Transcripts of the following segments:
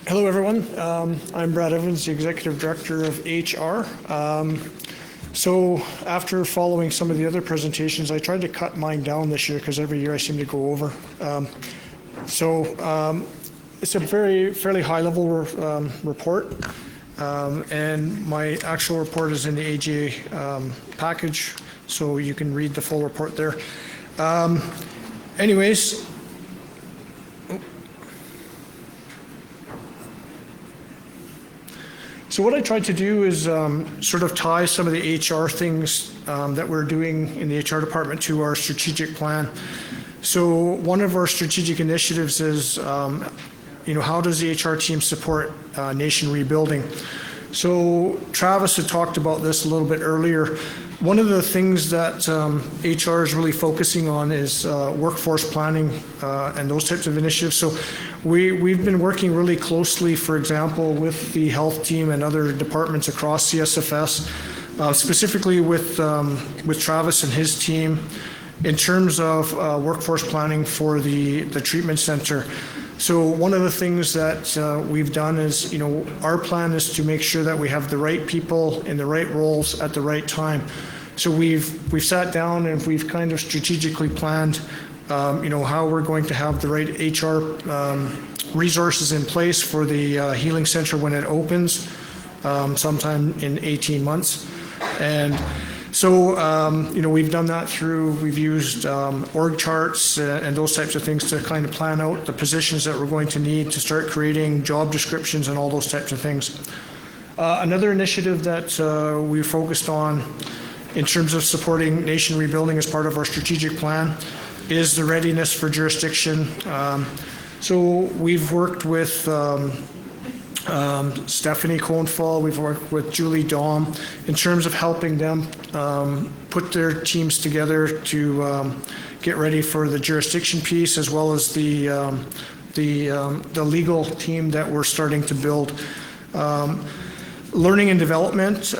Hello, everyone. I'm Brad Evans, the Executive Director of HR. So after following some of the other presentations, I tried to cut mine down this year because every year I seem to go over. It's a fairly high-level report, and my actual report is in the AGA package, so you can read the full report there. Anyways, so what I tried to do is sort of tie some of the HR things that we're doing in the HR department to our strategic plan. So one of our strategic initiatives is, how does the HR team support nation rebuilding? So Travis had talked about this a little bit earlier. One of the things that HR is really focusing on is workforce planning and those types of initiatives. So we've been working really closely, for example, with the health team and other departments across CSFS, specifically with Travis and his team in terms of workforce planning for the treatment center. So one of the things that we've done is, our plan is to make sure that we have the right people in the right roles at the right time. So we've sat down and we've kind of strategically planned, how we're going to have the right HR resources in place for the healing center when it opens, sometime in 18 months. And so, we've done that we've used org charts and those types of things to kind of plan out the positions that we're going to need to start creating job descriptions and all those types of things. Another initiative that we focused on in terms of supporting nation rebuilding as part of our strategic plan is the readiness for jurisdiction. So we've worked with Stephanie Cohnfall, we've worked with Julie Daum in terms of helping them put their teams together to get ready for the jurisdiction piece, as well as the legal team that we're starting to build. Learning and development,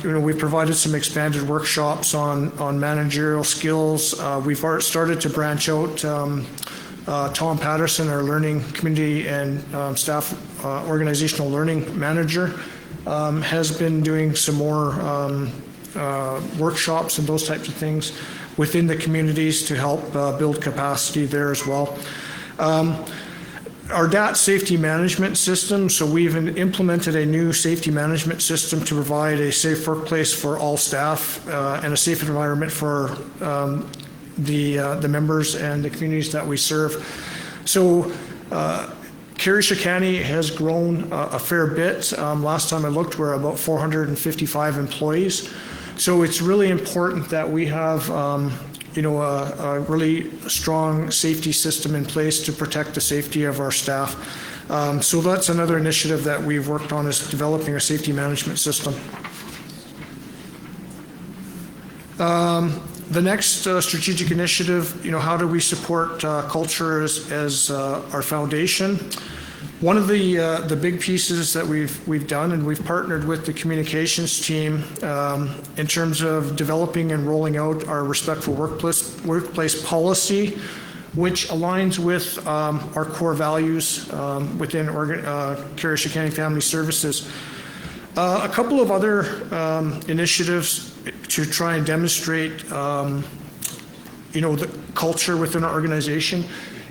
we've provided some expanded workshops on managerial skills. We've started to branch out. Tom Patterson, our learning community and staff organizational learning manager, has been doing some more workshops and those types of things within the communities to help build capacity there as well. Our DAT safety management system, so we've implemented a new safety management system to provide a safe workplace for all staff and a safe environment for the members and the communities that we serve. So Carey-Chicany has grown a fair bit. Last time I looked, we're about 455 employees. So it's really important that we have a really strong safety system in place to protect the safety of our staff. So that's another initiative that we've worked on, is developing a safety management system. The next strategic initiative, how do we support culture as our foundation? One of the big pieces that we've done, and we've partnered with the communications team in terms of developing and rolling out our respectful workplace policy, which aligns with our core values within Carey-Chicany Family Services. A couple of other initiatives to try and demonstrate, the culture within our organization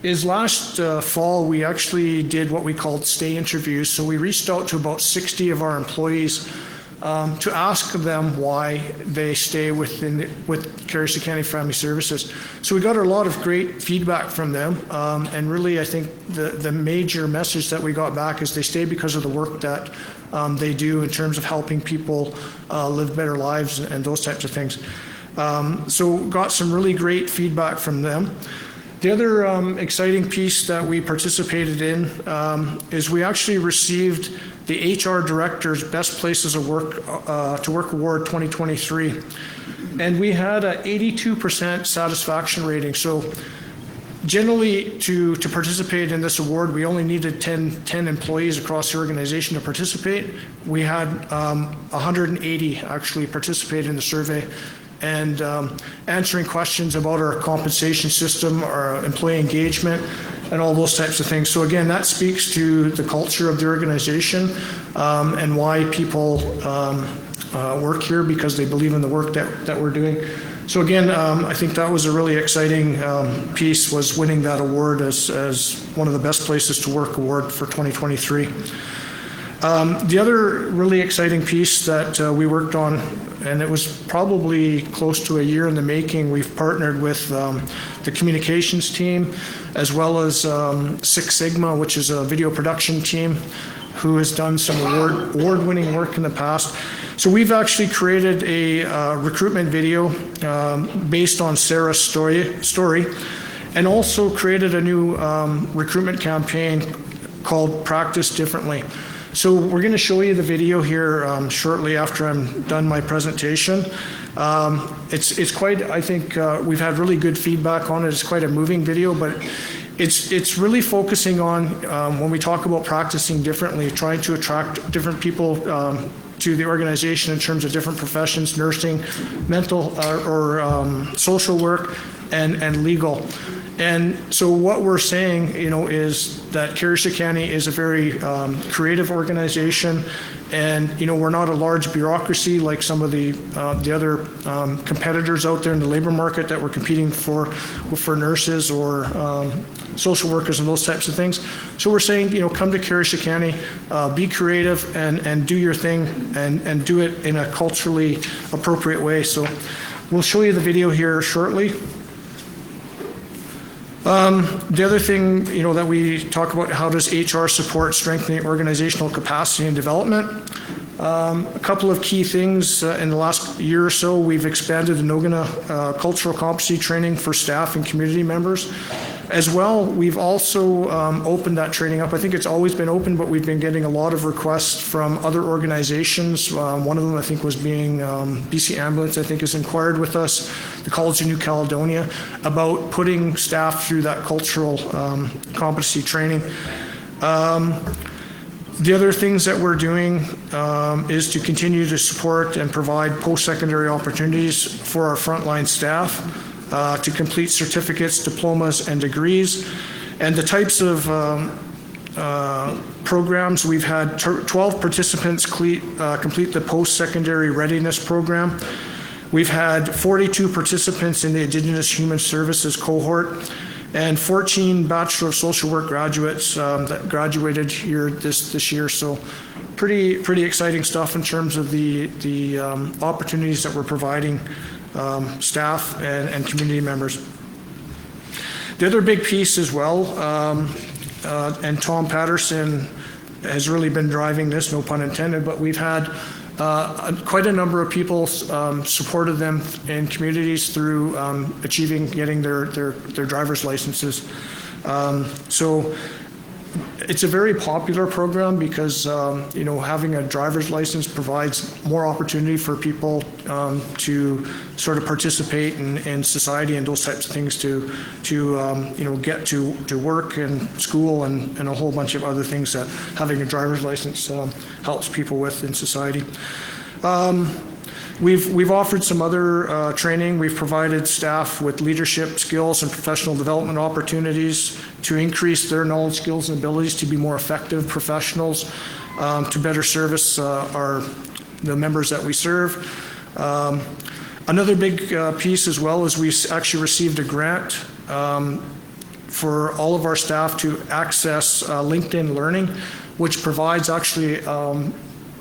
is last fall we actually did what we called stay interviews. So we reached out to about 60 of our employees to ask them why they stay with Carey-Chicany Family Services. So we got a lot of great feedback from them, and really I think the major message that we got back is they stay because of the work that they do in terms of helping people live better lives and those types of things. So got some really great feedback from them. The other exciting piece that we participated in is we actually received the HR Director's Best Places to Work Award 2023. And we had an 82% satisfaction rating. So generally, to participate in this award, we only needed 10 employees across the organization to participate. We had 180 actually participate in the survey. and answering questions about our compensation system, our employee engagement, and all those types of things. So again, that speaks to the culture of the organization and why people work here, because they believe in the work that we're doing. So again, I think that was a really exciting piece, was winning that award as one of the best places to work award for 2023. The other really exciting piece that we worked on, and it was probably close to a year in the making, we've partnered with the communications team, as well as Six Sigma, which is a video production team who has done some award-winning work in the past. So we've actually created a recruitment video based on Sarah's story, and also created a new recruitment campaign called Practice Differently. So we're going to show you the video here shortly after I'm done my presentation. It's quite, I think we've had really good feedback on it. It's quite a moving video, but it's really focusing on, when we talk about practicing differently, trying to attract different people to the organization in terms of different professions, nursing, mental or social work, and legal. And so what we're saying, is that Carrier-Sicani is a very creative organization, and we're not a large bureaucracy like some of the other competitors out there in the labor market that we're competing for nurses or social workers and those types of things. So we're saying, come to Carrier-Sicani, be creative and do your thing, and do it in a culturally appropriate way. So we'll show you the video here shortly. The other thing, that we talk about, how does HR support strengthening organizational capacity and development? A couple of key things in the last year or so, we've expanded the Nogina cultural competency training for staff and community members. As well, we've also opened that training up. I think it's always been open, but we've been getting a lot of requests from other organizations. One of them, I think, was being BC Ambulance, I think, has inquired with us, the College of New Caledonia, about putting staff through that cultural competency training. The other things that we're doing is to continue to support and provide post-secondary opportunities for our frontline staff to complete certificates, diplomas, and degrees. And the types of programs, we've had 12 participants complete the post-secondary readiness program. We've had 42 participants in the Indigenous Human Services cohort, and 14 Bachelor of Social Work graduates that graduated here this year. So pretty exciting stuff in terms of the opportunities that we're providing staff and community members. The other big piece as well, and Tom Patterson has really been driving this, no pun intended, but we've had quite a number of people supported them in communities through getting their driver's licenses. So it's a very popular program because having a driver's license provides more opportunity for people to sort of participate in society and those types of things, to get to work and school and a whole bunch of other things that having a driver's license helps people with in society. We've offered some other training. We've provided staff with leadership skills and professional development opportunities to increase their knowledge, skills, and abilities to be more effective professionals, to better service the members that we serve. Another big piece as well is we actually received a grant for all of our staff to access LinkedIn Learning, which provides actually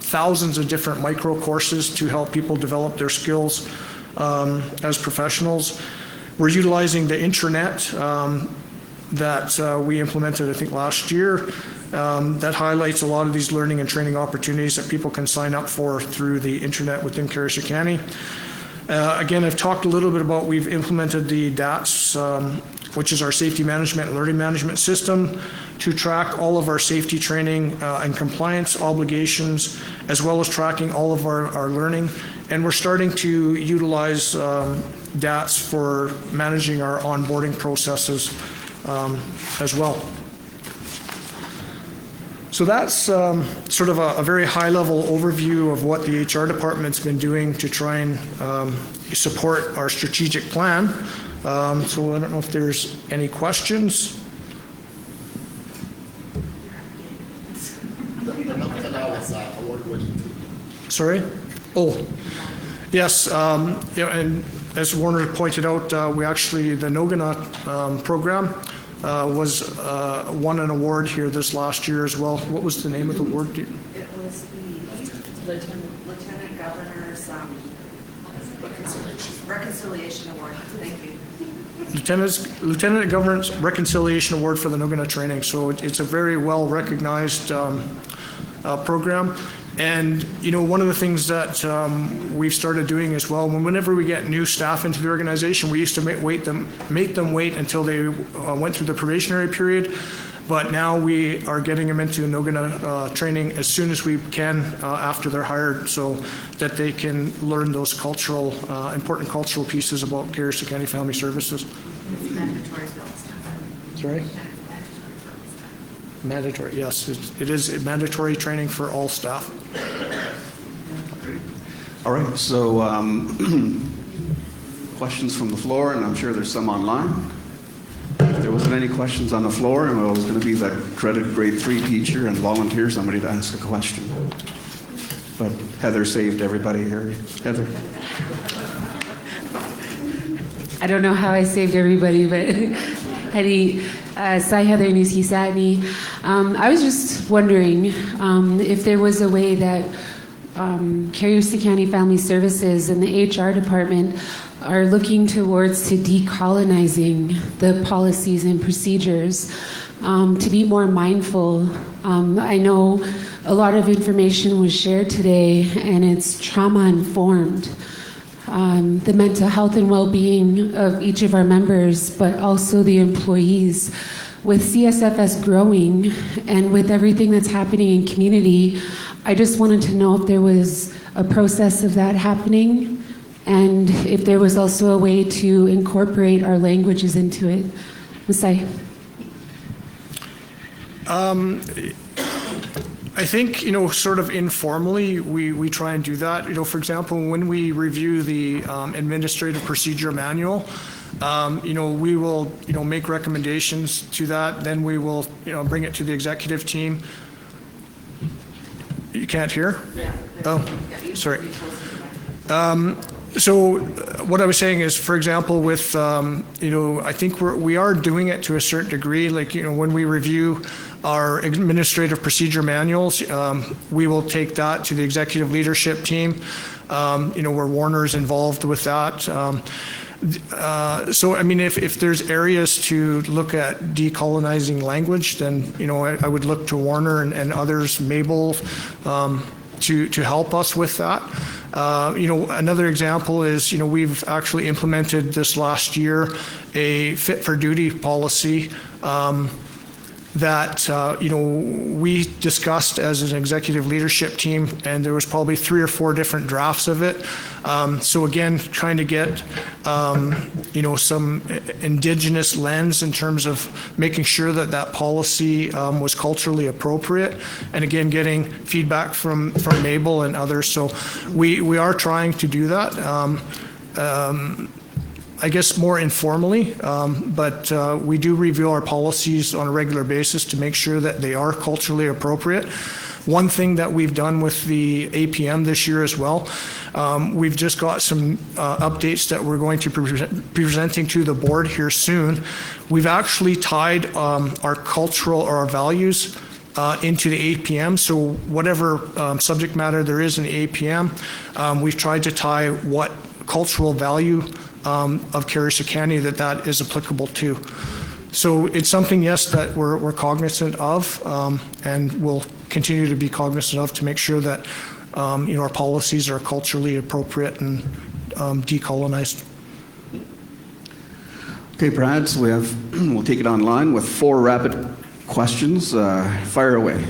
thousands of different micro courses to help people develop their skills as professionals. We're utilizing the intranet that we implemented, I think, last year, that highlights a lot of these learning and training opportunities that people can sign up for through the internet within Carrier-Sicani. Again, I've talked a little bit about, we've implemented the DATS, which is our safety management and learning management system, to track all of our safety training and compliance obligations, as well as tracking all of our learning. And we're starting to utilize DATS for managing our onboarding processes as well. So that's sort of a very high-level overview of what the HR department's been doing to try and support our strategic plan. So I don't know if there's any questions. Sorry? Oh, yes. And as Warner pointed out, we actually, the Nogina program won an award here this last year as well. What was the name of the award? It was the Lieutenant Governor's Reconciliation Award. Thank you. Lieutenant Governor's Reconciliation Award for the Nogina training. So it's a very well recognized program. And, one of the things that we've started doing as well, whenever we get new staff into the organization, we used to make them wait until they went through the probationary period. But now we are getting them into Nogina training as soon as we can after they're hired, so that they can learn those important cultural pieces about Garrison County Family Services. It's mandatory. Sorry? Mandatory, yes. It is mandatory training for all staff. All right, so questions from the floor, and I'm sure there's some online. If there wasn't any questions on the floor, and I was going to be that dreaded grade 3 teacher and volunteer somebody to ask a question. But Heather saved everybody here. Heather. I don't know how I saved everybody, but Sai Heather Newski Satney. I was just wondering if there was a way that Garrison County Family Services and the HR department are looking towards to decolonizing the policies and procedures, to be more mindful. I know a lot of information was shared today, and it's trauma-informed. The mental health and well-being of each of our members, but also the employees. With CSFS growing and with everything that's happening in community, I just wanted to know if there was a process of that happening and if there was also a way to incorporate our languages into it. Masai. I think, sort of informally, we try and do that. For example, when we review the administrative procedure manual, we will, make recommendations to that. Then we will, bring it to the executive team. You can't hear? Yeah. Oh, sorry. So what I was saying is, for example, with, I think we are doing it to a certain degree. Like, when we review our administrative procedure manuals, we will take that to the executive leadership team, where Warner's involved with that. So, I mean, if there's areas to look at decolonizing language, then, I would look to Warner and others, Mabel, to help us with that. Another example is, we've actually implemented this last year a fit for duty policy that, we discussed as an executive leadership team, and there was probably 3 or 4 different drafts of it. So again, trying to get, some Indigenous lens in terms of making sure that that policy was culturally appropriate, and again, getting feedback from Mabel and others. So we are trying to do that. I guess more informally, but we do review our policies on a regular basis to make sure that they are culturally appropriate. One thing that we've done with the APM this year as well, we've just got some updates that we're going to be presenting to the board here soon. We've actually tied our cultural or our values into the APM. So whatever subject matter there is in the APM, we've tried to tie what cultural value of Garrison County that is applicable to. So it's something, yes, that we're cognizant of, and we'll continue to be cognizant of to make sure that our policies are culturally appropriate and decolonized. Okay, Brad, so we'll take it online with 4 rapid questions. Fire away.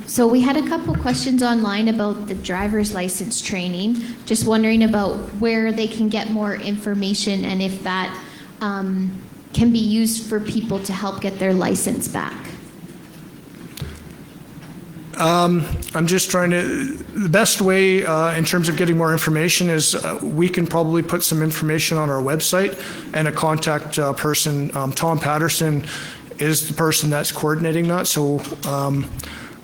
So we had a couple questions online about the driver's license training. Just wondering about where they can get more information and if that can be used for people to help get their license back. I'm just trying to, the best way in terms of getting more information is we can probably put some information on our website and a contact person. Tom Patterson is the person that's coordinating that. So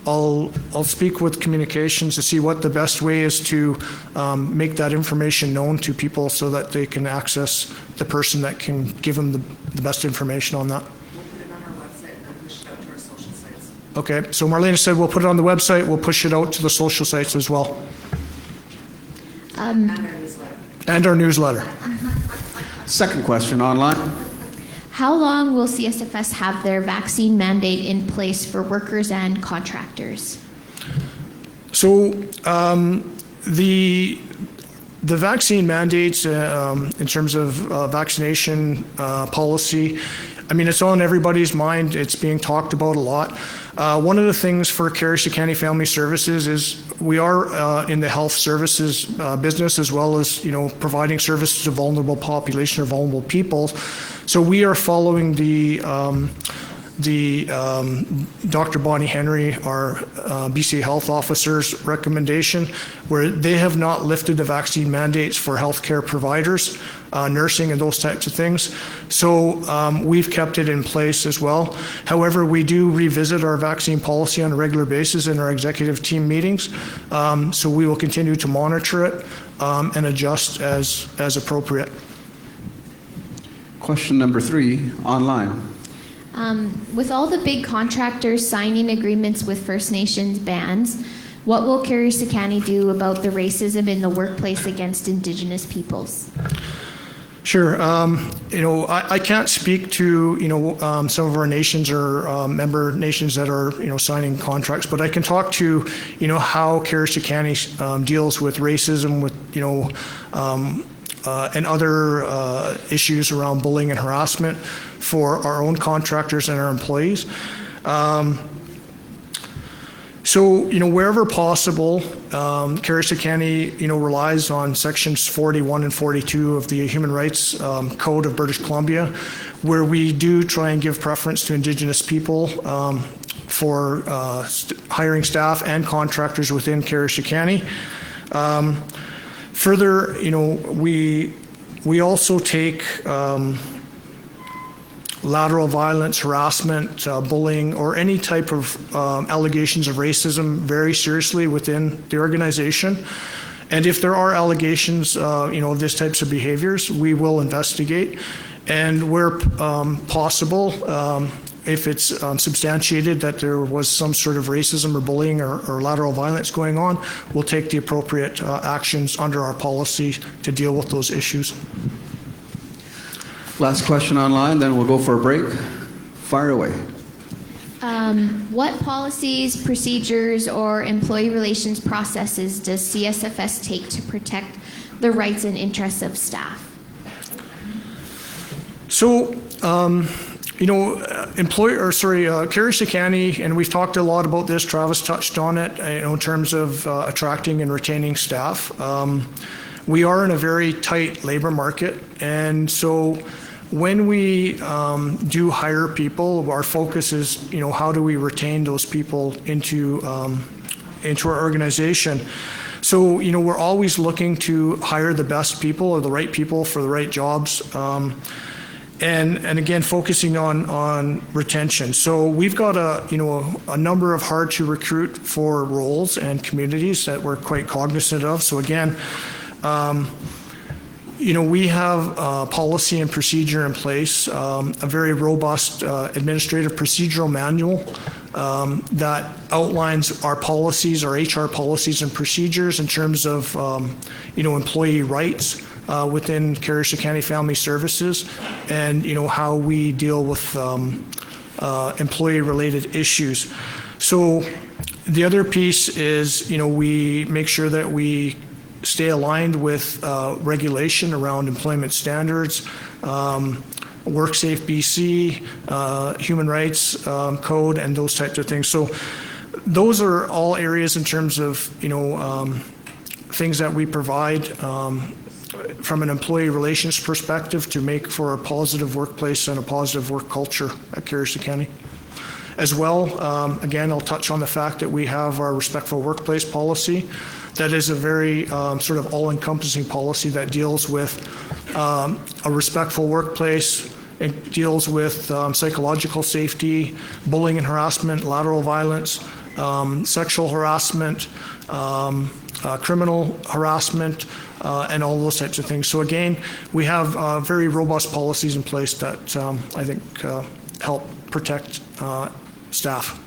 I'll speak with communications to see what the best way is to make that information known to people so that they can access the person that can give them the best information on that. We'll put it on our website and then push it out to our social sites. Okay, so Marlena said we'll put it on the website, we'll push it out to the social sites as well, And our newsletter. and our newsletter. Second question online. How long will CSFS have their vaccine mandate in place for workers and contractors? So the vaccine mandates in terms of vaccination policy, I mean, it's on everybody's mind. It's being talked about a lot. One of the things for Carriacou County Family Services is we are in the health services business as well as, providing services to vulnerable population or vulnerable people. So we are following the Dr. Bonnie Henry, our BC Health Officer's recommendation, where they have not lifted the vaccine mandates for healthcare providers, nursing and those types of things. So we've kept it in place as well. However, we do revisit our vaccine policy on a regular basis in our executive team meetings. So we will continue to monitor it and adjust as appropriate. Question number 3 online. With all the big contractors signing agreements with First Nations bands, what will Carriacou County do about the racism in the workplace against Indigenous peoples? Sure. I can't speak to, some of our nations or member nations that are, signing contracts, but I can talk to, how Carriacou County deals with racism, with, and other issues around bullying and harassment for our own contractors and our employees. So, wherever possible, Carriacou County, relies on sections 41 and 42 of the Human Rights Code of British Columbia, where we do try and give preference to Indigenous people for hiring staff and contractors within Carriacou County. Further, we also take lateral violence, harassment, bullying, or any type of allegations of racism very seriously within the organization. And if there are allegations, of these types of behaviors, we will investigate. And where possible, if it's substantiated that there was some sort of racism or bullying or lateral violence going on, we'll take the appropriate actions under our policy to deal with those issues. Last question online, then we'll go for a break. Fire away. What policies, procedures, or employee relations processes does CSFS take to protect the rights and interests of staff? So, Carriacou County, and we've talked a lot about this, Travis touched on it, in terms of attracting and retaining staff. We are in a very tight labor market, and so when we do hire people, our focus is, how do we retain those people into our organization? So, we're always looking to hire the best people or the right people for the right jobs. And again, focusing on retention. So we've got a number of hard to recruit for roles and communities that we're quite cognizant of. So again, we have a policy and procedure in place, a very robust administrative procedural manual that outlines our policies, our HR policies and procedures in terms of, employee rights within Carriacou County Family Services, and how we deal with employee-related issues. So the other piece is, we make sure that we stay aligned with regulation around employment standards, WorkSafe BC, Human Rights Code, and those types of things. So those are all areas in terms of, things that we provide from an employee relations perspective to make for a positive workplace and a positive work culture at Carriacou County. As well, again, I'll touch on the fact that we have our respectful workplace policy. That is a very sort of all-encompassing policy that deals with a respectful workplace. It deals with psychological safety, bullying and harassment, lateral violence, sexual harassment, criminal harassment, and all those types of things. So again, we have very robust policies in place that I think help protect staff.